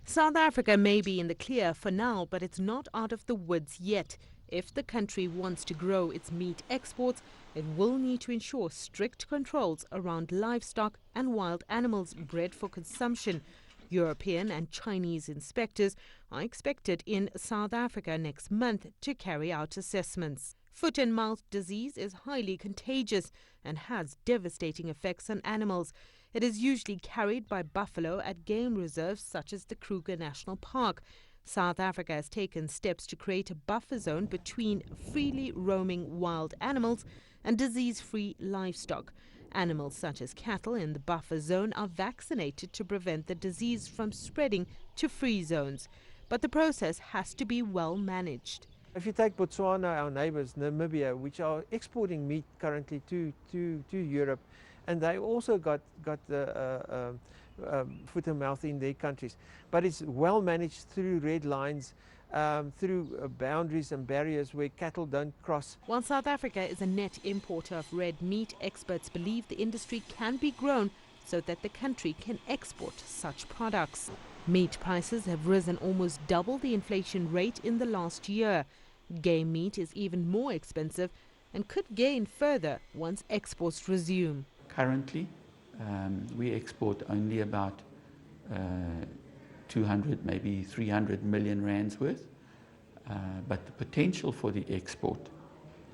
South Africa may be in the clear for now, but it's not out of the woods yet. If the country wants to grow its meat exports, it will need to ensure strict controls around livestock and wild animals bred for consumption. European and Chinese inspectors are expected in South Africa next month to carry out assessments. Foot and mouth disease is highly contagious and has devastating effects on animals. It is usually carried by buffalo at game reserves such as the Kruger National Park. South Africa has taken steps to create a buffer zone between freely roaming wild animals and disease-free livestock. Animals such as cattle in the buffer zone are vaccinated to prevent the disease from spreading to free zones. But the process has to be well managed. If you take Botswana, our neighbors, Namibia, which are exporting meat currently to Europe, and they also got the foot and mouth in their countries. But it's well managed through red lines, through boundaries and barriers where cattle don't cross. While South Africa is a net importer of red meat, experts believe the industry can be grown so that the country can export such products. Meat prices have risen almost double the inflation rate in the last year. Game meat is even more expensive and could gain further once exports resume. Currently, we export only about 200, maybe 300 million rands worth, but the potential for the export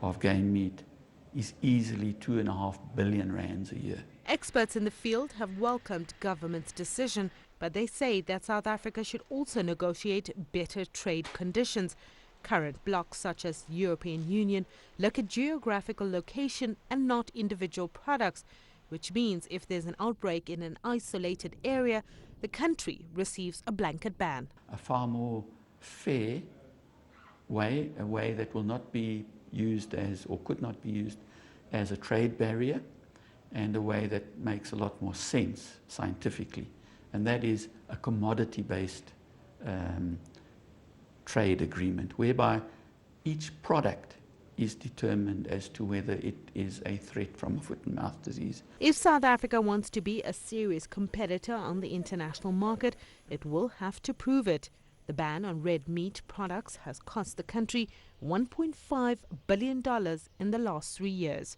of game meat is easily 2.5 billion rands a year. Experts in the field have welcomed government's decision, but they say that South Africa should also negotiate better trade conditions. Current blocs such as the European Union look at geographical location and not individual products, which means if there's an outbreak in an isolated area, the country receives a blanket ban. A far more fair way, a way that will not be used as, or could not be used as a trade barrier, and a way that makes a lot more sense scientifically, and that is a commodity-based trade agreement, whereby each product is determined as to whether it is a threat from a foot and mouth disease. If South Africa wants to be a serious competitor on the international market, it will have to prove it. The ban on red meat products has cost the country $1.5 billion in the last 3 years.